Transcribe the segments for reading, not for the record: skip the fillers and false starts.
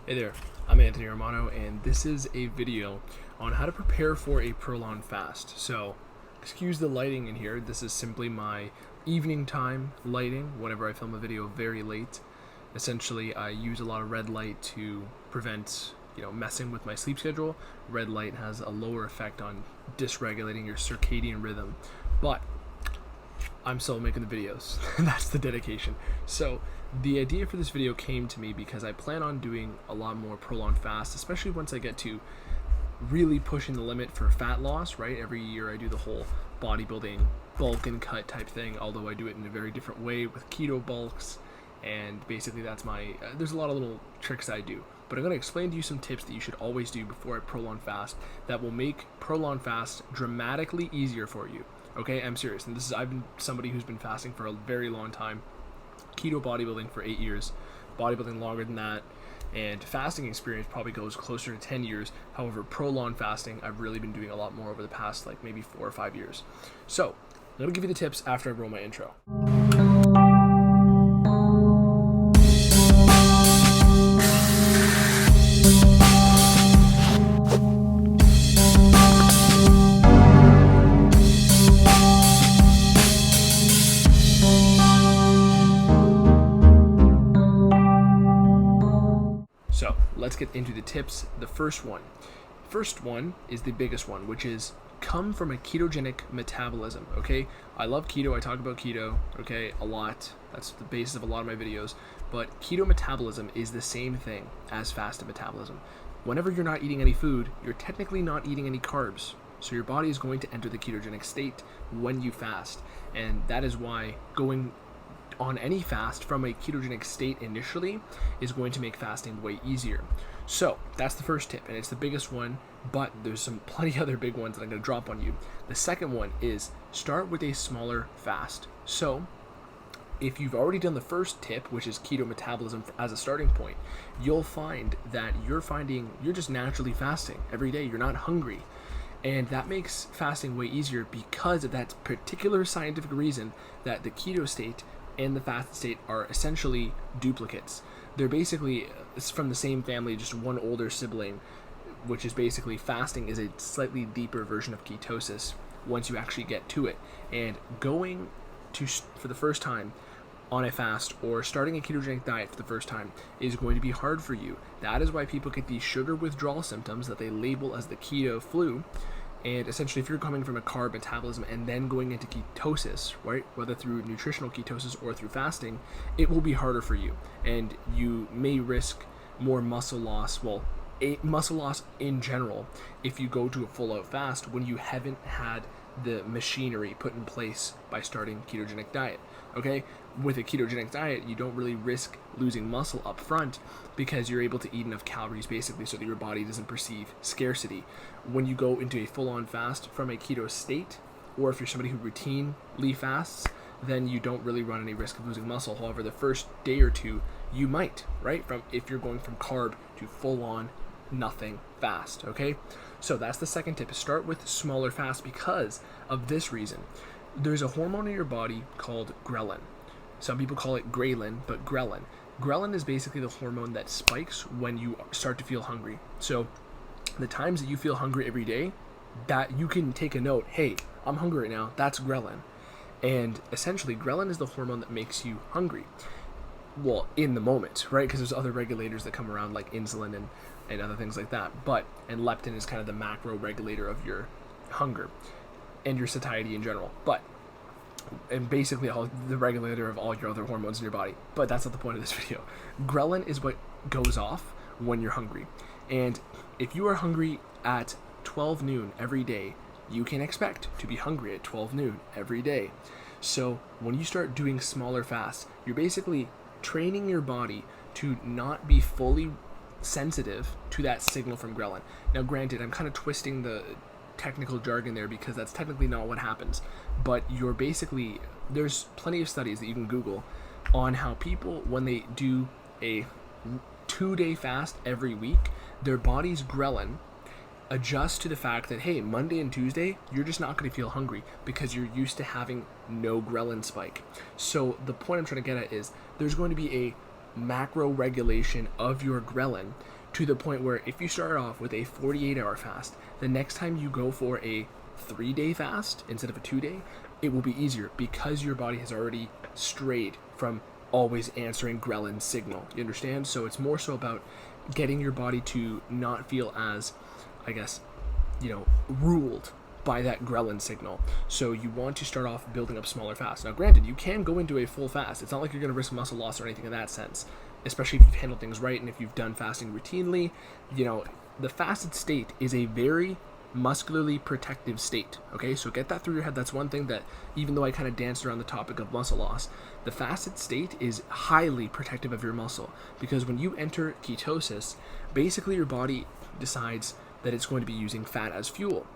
Hey there, I'm Anthony Romano, and this is a video on how to prepare for a prolonged fast. So, excuse the lighting in here. This is simply my evening time lighting whenever I film a video very late. Essentially, I use a lot of red light to prevent, messing with my sleep schedule. Red light has a lower effect on dysregulating your circadian rhythm, but I'm still making the videos. That's the dedication. So the idea for this video came to me because I plan on doing a lot more prolonged fasts, especially once I get to really pushing the limit for fat loss, right? Every year I do the whole bodybuilding bulk and cut type thing, although I do it in a very different way with keto bulks. And basically that's my, there's a lot of little tricks I do. But I'm going to explain to you some tips that you should always do before a prolonged fast that will make prolonged fast dramatically easier for you. Okay, I'm serious. And I've been somebody who's been fasting for a very long time. Keto bodybuilding for 8 years, bodybuilding longer than that, and fasting experience probably goes closer to 10 years. However, prolonged fasting, I've really been doing a lot more over the past maybe 4 or 5 years. So, let me give you the tips after I roll my intro. So let's get into the tips. The first one is the biggest one, which is come from a ketogenic metabolism. Okay, I love keto. I talk about keto, okay, a lot. That's the basis of a lot of my videos. But keto metabolism is the same thing as fasted metabolism. Whenever you're not eating any food, you're technically not eating any carbs. So your body is going to enter the ketogenic state when you fast. And that is why going on any fast from a ketogenic state initially is going to make fasting way easier. So that's the first tip, and it's the biggest one, but there's some plenty other big ones that I'm going to drop on you. The second one is start with a smaller fast. So if you've already done the first tip, which is keto metabolism as a starting point, you'll find that you're just naturally fasting every day. You're not hungry. And that makes fasting way easier because of that particular scientific reason that the keto state and the fasted state are essentially duplicates. They're basically from the same family, just one older sibling, which is basically fasting is a slightly deeper version of ketosis once you actually get to it. And going to for the first time on a fast or starting a ketogenic diet for the first time is going to be hard for you. That is why people get these sugar withdrawal symptoms that they label as the keto flu. And essentially, if you're coming from a carb metabolism and then going into ketosis, right, whether through nutritional ketosis or through fasting, it will be harder for you. And you may risk more muscle loss, muscle loss in general, if you go to a full-out fast when you haven't had the machinery put in place by starting ketogenic diet. Okay, with a ketogenic diet, you don't really risk losing muscle up front because you're able to eat enough calories basically so that your body doesn't perceive scarcity. When you go into a full-on fast from a keto state, or if you're somebody who routinely fasts, then you don't really run any risk of losing muscle. However, the first day or two, you might, right? If you're going from carb to full-on nothing fast, okay? So that's the second tip, is start with smaller fasts because of this reason. There's a hormone in your body called ghrelin. Some people call it Ghrelin, but ghrelin. Ghrelin is basically the hormone that spikes when you start to feel hungry. So the times that you feel hungry every day, that you can take a note, hey, I'm hungry right now, that's ghrelin. And essentially, ghrelin is the hormone that makes you hungry. Well, in the moment, right? Because there's other regulators that come around like insulin and other things like that. And leptin is kind of the macro regulator of your hunger and your satiety in general. And basically the regulator of all your other hormones in your body. But that's not the point of this video. Ghrelin is what goes off when you're hungry. And if you are hungry at 12 noon every day, you can expect to be hungry at 12 noon every day. So when you start doing smaller fasts, you're basically training your body to not be fully sensitive to that signal from ghrelin. Now granted, I'm kind of twisting the technical jargon there because that's technically not what happens, but there's plenty of studies that you can Google on how people, when they do a 2-day fast every week, their body's ghrelin adjust to the fact that, hey, Monday and Tuesday, you're just not going to feel hungry because you're used to having no ghrelin spike. So the point I'm trying to get at is there's going to be a macro regulation of your ghrelin to the point where if you start off with a 48-hour fast, the next time you go for a 3-day fast instead of a 2-day, it will be easier because your body has already strayed from always answering ghrelin signal. You understand? So it's more so about getting your body to not feel as, I guess, ruled by that ghrelin signal. So you want to start off building up smaller fasts. Now, granted, you can go into a full fast. It's not like you're going to risk muscle loss or anything in that sense, especially if you've handled things right and if you've done fasting routinely. The fasted state is a very muscularly protective state. Okay, so get that through your head. That's one thing that, even though I kind of danced around the topic of muscle loss, the fasted state is highly protective of your muscle, because when you enter ketosis, basically your body decides that it's going to be using fat as fuel.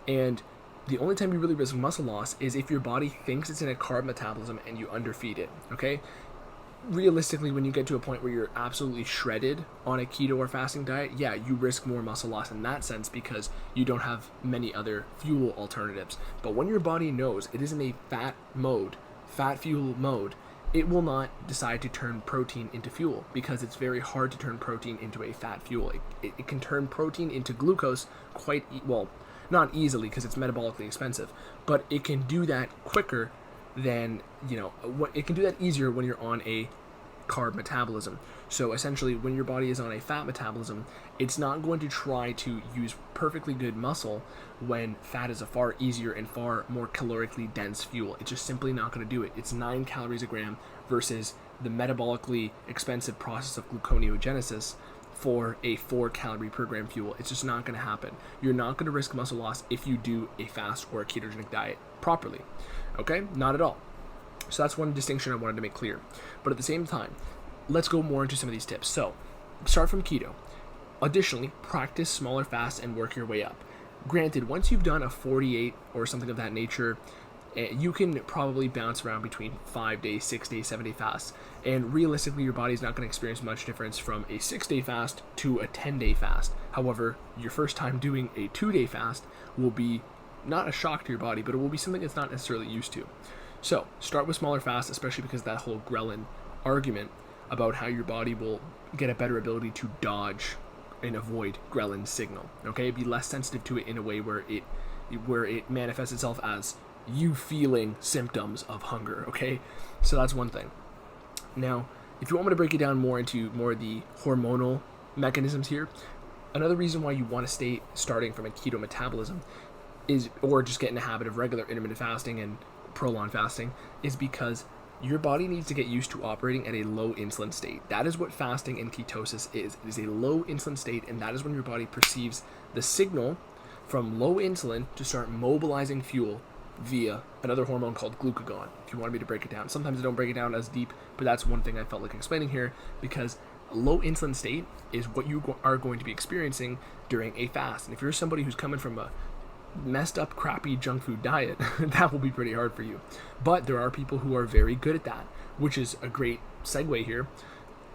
And the only time you really risk muscle loss is if your body thinks it's in a carb metabolism and you underfeed it. Okay, realistically, when you get to a point where you're absolutely shredded on a keto or fasting diet, yeah, you risk more muscle loss in that sense because you don't have many other fuel alternatives. But when your body knows it is in a fat fuel mode, it will not decide to turn protein into fuel, because it's very hard to turn protein into a fat fuel. It can turn protein into glucose not easily because it's metabolically expensive, but it can do that quicker than, it can do that easier when you're on a carb metabolism. So essentially, when your body is on a fat metabolism, it's not going to try to use perfectly good muscle when fat is a far easier and far more calorically dense fuel. It's just simply not going to do it. It's 9 calories a gram versus the metabolically expensive process of gluconeogenesis for a 4 calorie per gram fuel. It's just not going to happen. You're not going to risk muscle loss if you do a fast or a ketogenic diet properly. Okay? Not at all. So that's one distinction I wanted to make clear. But at the same time, let's go more into some of these tips. So, start from keto. Additionally, practice smaller fasts and work your way up. Granted, once you've done a 48 or something of that nature, you can probably bounce around between 5-day, 6-day, 7-day fasts. And realistically, your body's not going to experience much difference from a 6-day fast to a 10-day fast. However, your first time doing a 2-day fast will be not a shock to your body, but it will be something it's not necessarily used to. So, start with smaller fasts, especially because that whole ghrelin argument about how your body will get a better ability to dodge and avoid ghrelin signal. Okay, be less sensitive to it in a way where it manifests itself as you feeling symptoms of hunger. Okay, so that's one thing. Now, if you want me to break it down more into more of the hormonal mechanisms here, another reason why you want to stay starting from a keto metabolism or just get in the habit of regular intermittent fasting and prolonged fasting, is because your body needs to get used to operating at a low insulin state. That is what fasting and ketosis is. It is a low insulin state, and that is when your body perceives the signal from low insulin to start mobilizing fuel via another hormone called glucagon, if you wanted me to break it down. Sometimes I don't break it down as deep, but that's one thing I felt like explaining here, because a low insulin state is what you are going to be experiencing during a fast. And if you're somebody who's coming from a messed up, crappy junk food diet, that will be pretty hard for you. But there are people who are very good at that, which is a great segue here.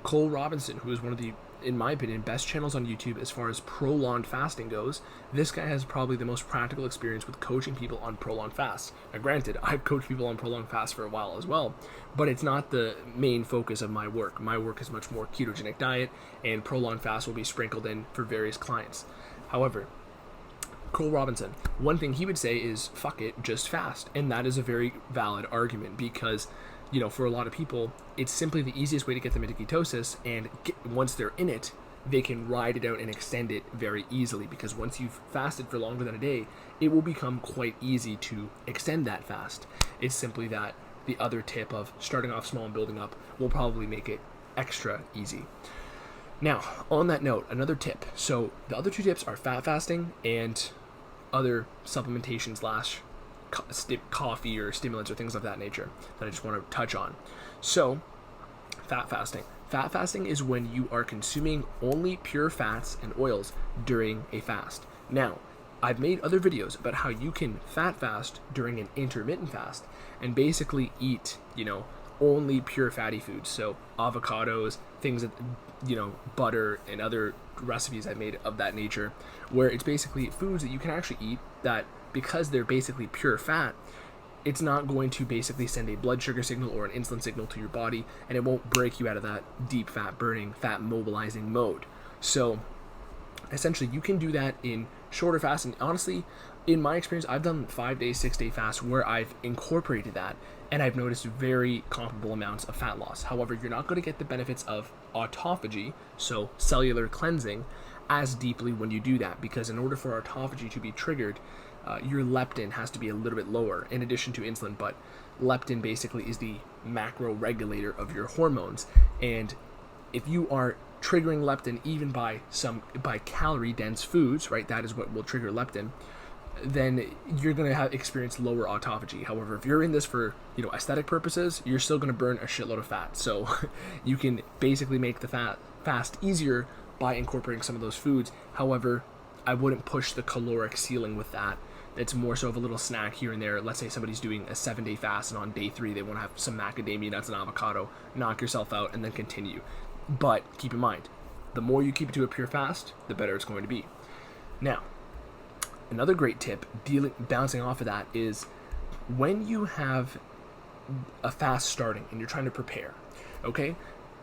Cole Robinson, who is one of the, in my opinion, best channels on YouTube as far as prolonged fasting goes. This guy has probably the most practical experience with coaching people on prolonged fasts. Now, granted, I've coached people on prolonged fasts for a while as well, but it's not the main focus of my work. My work is much more ketogenic diet, and prolonged fasts will be sprinkled in for various clients. However, Cole Robinson, one thing he would say is, fuck it, just fast. And that is a very valid argument because, for a lot of people, it's simply the easiest way to get them into ketosis. And once they're in it, they can ride it out and extend it very easily, because once you've fasted for longer than a day, it will become quite easy to extend that fast. It's simply that the other tip of starting off small and building up will probably make it extra easy. Now, on that note, another tip. So the other 2 tips are fat fasting and other supplementation / coffee or stimulants or things of that nature that I just want to touch on. So, fat fasting. Fat fasting is when you are consuming only pure fats and oils during a fast. Now, I've made other videos about how you can fat fast during an intermittent fast and basically eat, only pure fatty foods. So avocados, things that, butter and other recipes I made of that nature, where it's basically foods that you can actually eat that, because they're basically pure fat, it's not going to basically send a blood sugar signal or an insulin signal to your body, and it won't break you out of that deep fat burning, fat mobilizing mode. So essentially you can do that in shorter fasts. And honestly, in my experience, I've done 5-day, 6-day fasts where I've incorporated that, and I've noticed very comparable amounts of fat loss. However, you're not going to get the benefits of autophagy, so cellular cleansing, as deeply when you do that, because in order for autophagy to be triggered, your leptin has to be a little bit lower in addition to insulin. But leptin basically is the macro regulator of your hormones, and if you are triggering leptin even by calorie dense foods, right, that is what will trigger leptin, then you're going to have experience lower autophagy. However, if you're in this for aesthetic purposes, you're still going to burn a shitload of fat. So you can basically make the fast easier by incorporating some of those foods. However, I wouldn't push the caloric ceiling with that. It's more so of a little snack here and there. Let's say somebody's doing a 7-day fast, and on day 3 they want to have some macadamia nuts and avocado, knock yourself out, and then continue. But keep in mind, the more you keep it to a pure fast, the better it's going to be. Now, another great tip, bouncing off of that, is when you have a fast starting and you're trying to prepare, okay,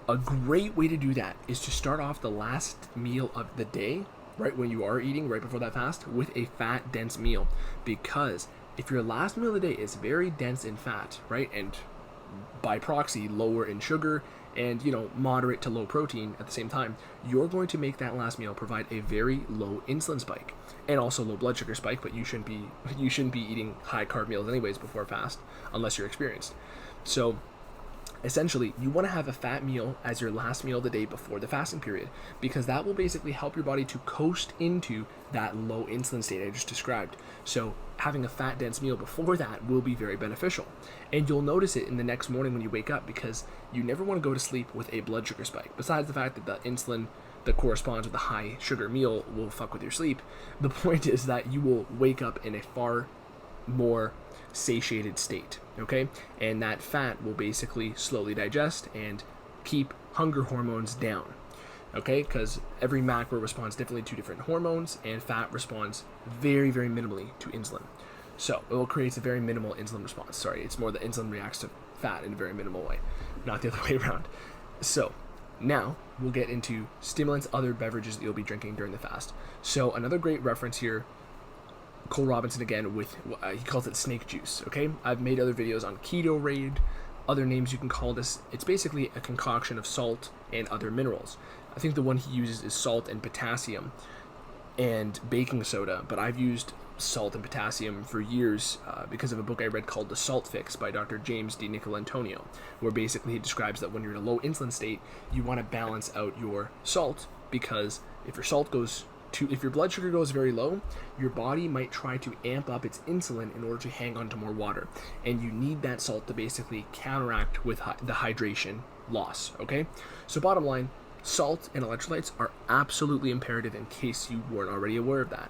a great way to do that is to start off the last meal of the day, right when you are eating, right before that fast, with a fat dense meal. Because if your last meal of the day is very dense in fat, right, and by proxy lower in sugar and moderate to low protein at the same time, you're going to make that last meal provide a very low insulin spike and also low blood sugar spike. But you shouldn't be eating high carb meals anyways before fast unless you're experienced. So essentially, you want to have a fat meal as your last meal of the day before the fasting period, because that will basically help your body to coast into that low insulin state I just described. So having a fat dense meal before that will be very beneficial, and you'll notice it in the next morning when you wake up, because you never want to go to sleep with a blood sugar spike. Besides the fact that the insulin that corresponds with the high sugar meal will fuck with your sleep, the point is that you will wake up in a far more satiated state, okay? And that fat will basically slowly digest and keep hunger hormones down, okay? Because every macro responds differently to different hormones, and fat responds very, very minimally to insulin. So it will create a very minimal insulin response. Sorry, it's more that insulin reacts to fat in a very minimal way, not the other way around. So now we'll get into stimulants, other beverages that you'll be drinking during the fast. So another great reference here, Cole Robinson again, with he calls it snake juice, okay? I've made other videos on Keto Raid, other names you can call this. It's basically a concoction of salt and other minerals. I think the one he uses is salt and potassium and baking soda, but I've used salt and potassium for years because of a book I read called The Salt Fix by Dr. James D. Nicolantonio, where basically he describes that when you're in a low insulin state, you want to balance out your salt, because if your blood sugar goes very low, your body might try to amp up its insulin in order to hang on to more water, and you need that salt to basically counteract with the hydration loss, okay? So bottom line, salt and electrolytes are absolutely imperative, in case you weren't already aware of that.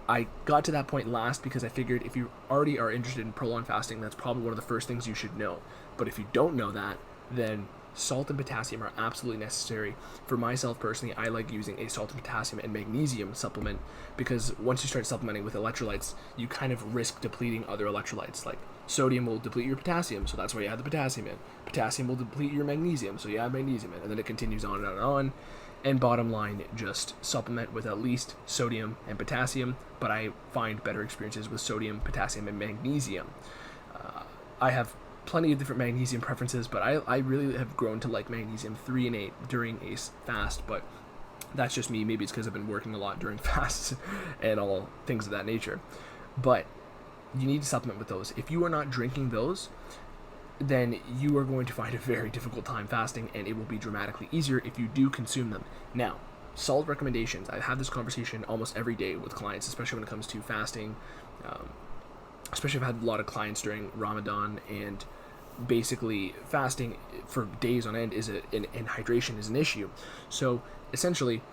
I got to that point last because I figured if you already are interested in prolonged fasting, that's probably one of the first things you should know. But if you don't know that, then salt and potassium are absolutely necessary. For myself personally, I like using a salt and potassium and magnesium supplement, because once you start supplementing with electrolytes, you kind of risk depleting other electrolytes. Like sodium will deplete your potassium, so that's why you add the potassium in. Potassium will deplete your magnesium, so you add magnesium in, and then it continues on and on and on. And bottom line, just supplement with at least sodium and potassium, but I find better experiences with sodium, potassium, and magnesium. I have plenty of different magnesium preferences, but I really have grown to like magnesium 3 and 8 during a fast, but that's just me. Maybe it's because I've been working a lot during fasts and all things of that nature. But you need to supplement with those. If you are not drinking those, then you are going to find a very difficult time fasting, and it will be dramatically easier if you do consume them. Now, salt recommendations. I have this conversation almost every day with clients, especially when it comes to fasting. Especially I've had a lot of clients during Ramadan, and basically fasting for days on end and hydration is an issue. So essentially,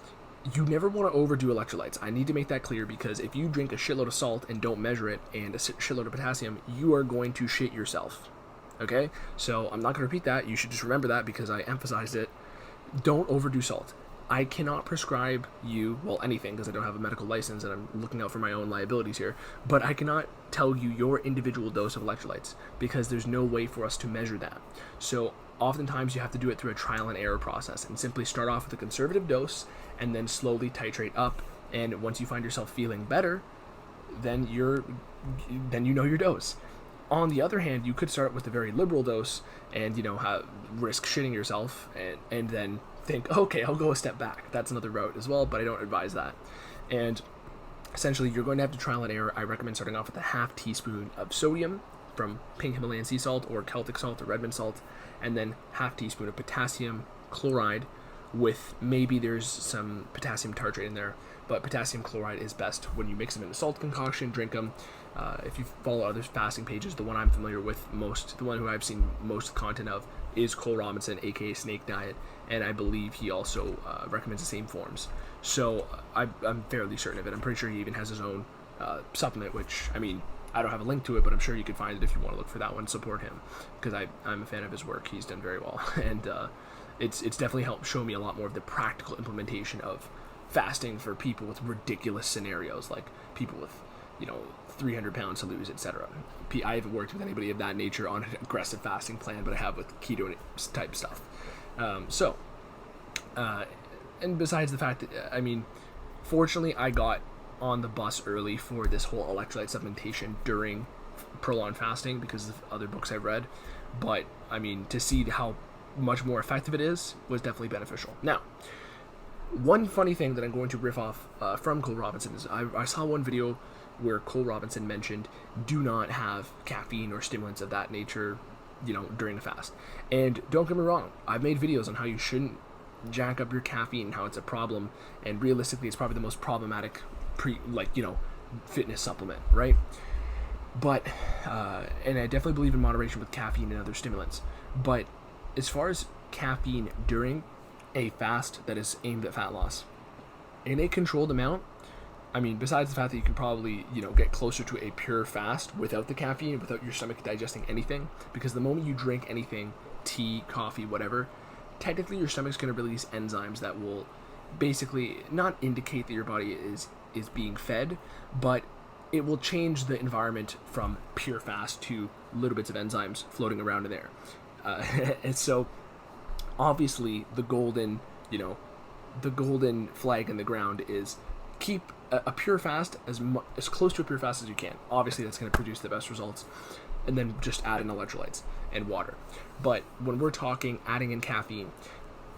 you never want to overdo electrolytes. I need to make that clear, because if you drink a shitload of salt and don't measure it, and a shitload of potassium, you are going to shit yourself. Okay, so I'm not going to repeat that. You should just remember that, because I emphasized it. Don't overdo salt. I cannot prescribe you, well, anything, because I don't have a medical license and I'm looking out for my own liabilities here, but I cannot tell you your individual dose of electrolytes, because there's no way for us to measure that. So oftentimes you have to do it through a trial and error process, and simply start off with a conservative dose and then slowly titrate up And once you find yourself feeling better, then you know your dose. On the other hand, you could start with a very liberal dose and, risk shitting yourself and then think, okay, I'll go a step back. That's another route as well, but I don't advise that. And essentially, you're going to have to trial and error. I recommend starting off with a half teaspoon of sodium from pink Himalayan sea salt or Celtic salt or Redmond salt, and then half teaspoon of potassium chloride with maybe there's some potassium tartrate in there, but potassium chloride is best when you mix them in a salt concoction, drink them. If you follow other fasting pages, the one I'm familiar with most, the one who I've seen most content of, is Cole Robinson, aka Snake Diet, and I believe he also recommends the same forms. So I'm fairly certain of it. I'm pretty sure he even has his own supplement, which, I mean, I don't have a link to it, but I'm sure you could find it if you want to look for that one. Support him, because I'm a fan of his work. He's done very well, and it's definitely helped show me a lot more of the practical implementation of fasting for people with ridiculous scenarios, like people with 300 pounds to lose, etc. I haven't worked with anybody of that nature on an aggressive fasting plan, but I have with keto type stuff. And besides the fact that, I mean, fortunately I got on the bus early for this whole electrolyte supplementation during prolonged fasting because of other books I've read, but I mean, to see how much more effective it is was definitely beneficial. Now, one funny thing that I'm going to riff off from Cole Robinson is I saw one video where Cole Robinson mentioned do not have caffeine or stimulants of that nature, during a fast. And don't get me wrong, I've made videos on how you shouldn't jack up your caffeine and how it's a problem, and realistically it's probably the most problematic fitness supplement, right? But and I definitely believe in moderation with caffeine and other stimulants. But as far as caffeine during a fast that is aimed at fat loss, in a controlled amount, I mean, besides the fact that you can probably, get closer to a pure fast without the caffeine, without your stomach digesting anything, because the moment you drink anything, tea, coffee, whatever, technically your stomach's going to release enzymes that will basically not indicate that your body is being fed, but it will change the environment from pure fast to little bits of enzymes floating around in there. And so, obviously, the golden flag in the ground is keep a pure fast as close to a pure fast as you can. Obviously, that's going to produce the best results, and then just add in electrolytes and water. But when we're talking adding in caffeine,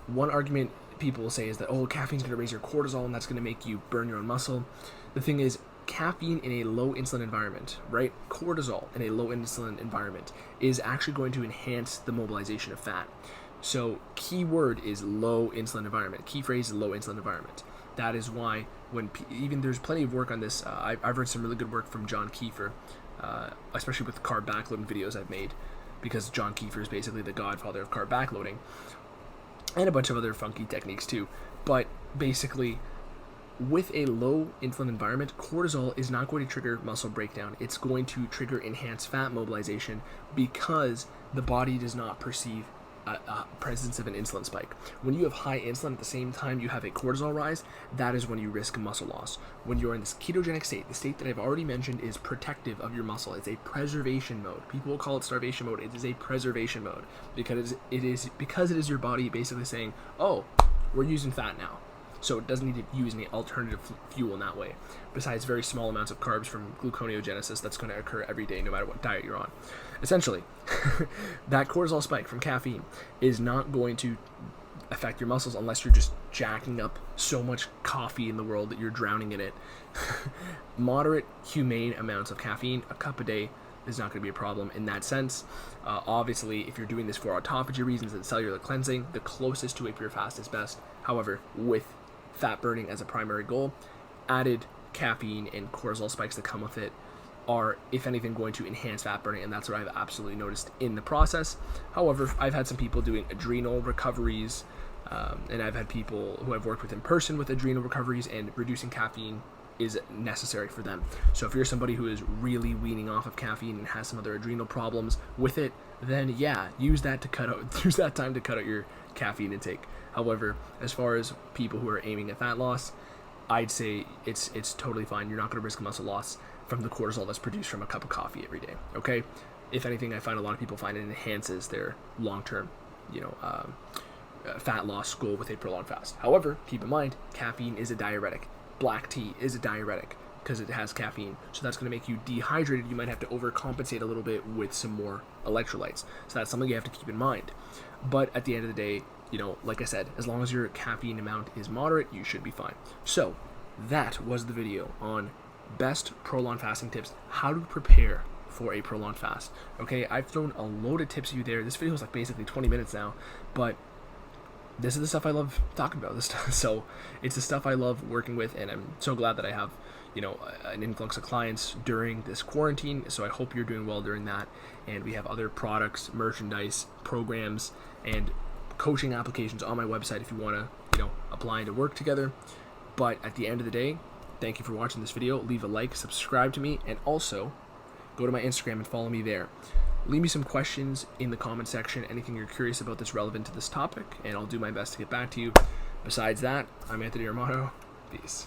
one argument people will say is that, caffeine's going to raise your cortisol and that's going to make you burn your own muscle. The thing is, caffeine in a low insulin environment, right? Cortisol in a low insulin environment is actually going to enhance the mobilization of fat. So key word is low insulin environment. Key phrase is low insulin environment. That is why when even there's plenty of work on this. I've read some really good work from John Kiefer, especially with carb backloading videos I've made, because John Kiefer is basically the godfather of carb backloading, and a bunch of other funky techniques too. But basically, with a low insulin environment, cortisol is not going to trigger muscle breakdown. It's going to trigger enhanced fat mobilization because the body does not perceive a presence of an insulin spike. When you have high insulin at the same time you have a cortisol rise, that is when you risk muscle loss. When you're in this ketogenic state, the state that I've already mentioned is protective of your muscle. It's a preservation mode. People will call it starvation mode. It is a preservation mode because it is your body basically saying, we're using fat now. So it doesn't need to use any alternative fuel in that way, besides very small amounts of carbs from gluconeogenesis that's going to occur every day no matter what diet you're on. Essentially, that cortisol spike from caffeine is not going to affect your muscles unless you're just jacking up so much coffee in the world that you're drowning in it. Moderate, humane amounts of caffeine, a cup a day, is not going to be a problem in that sense. Obviously, if you're doing this for autophagy reasons and cellular cleansing, the closest to a pure fast is best. However, with fat burning as a primary goal, added caffeine and cortisol spikes that come with it are, if anything, going to enhance fat burning, and that's what I've absolutely noticed in the process. However, I've had some people doing adrenal recoveries, and I've had people who I've worked with in person with adrenal recoveries, and reducing caffeine is necessary for them. So if you're somebody who is really weaning off of caffeine and has some other adrenal problems with it, then use that time to cut out your caffeine intake. However, as far as people who are aiming at fat loss, I'd say it's totally fine. You're not going to risk muscle loss from the cortisol that's produced from a cup of coffee every day. Okay, if anything, I find a lot of people find it enhances their long-term, fat loss goal with a prolonged fast. However, keep in mind, caffeine is a diuretic. black tea is a diuretic because it has caffeine. So that's going to make you dehydrated. You might have to overcompensate a little bit with some more electrolytes. So that's something you have to keep in mind. But at the end of the day, you know, like I said, as long as your caffeine amount is moderate, you should be fine. So that was the video on best prolonged fasting tips, how to prepare for a prolonged fast. Okay, I've thrown a load of tips at you there. This video is like basically 20 minutes now, but this is the stuff I love talking about. This stuff. So it's the stuff I love working with, and I'm so glad that I have, you know, an influx of clients during this quarantine. So I hope you're doing well during that. And we have other products, merchandise, programs, and coaching applications on my website if you want to, you know, apply and to work together. But at the end of the day, thank you for watching this video. Leave a like, subscribe to me, and also go to my Instagram and follow me there. Leave me some questions in the comment section, anything you're curious about that's relevant to this topic, and I'll do my best to get back to you. Besides that, I'm Anthony Romano. Peace.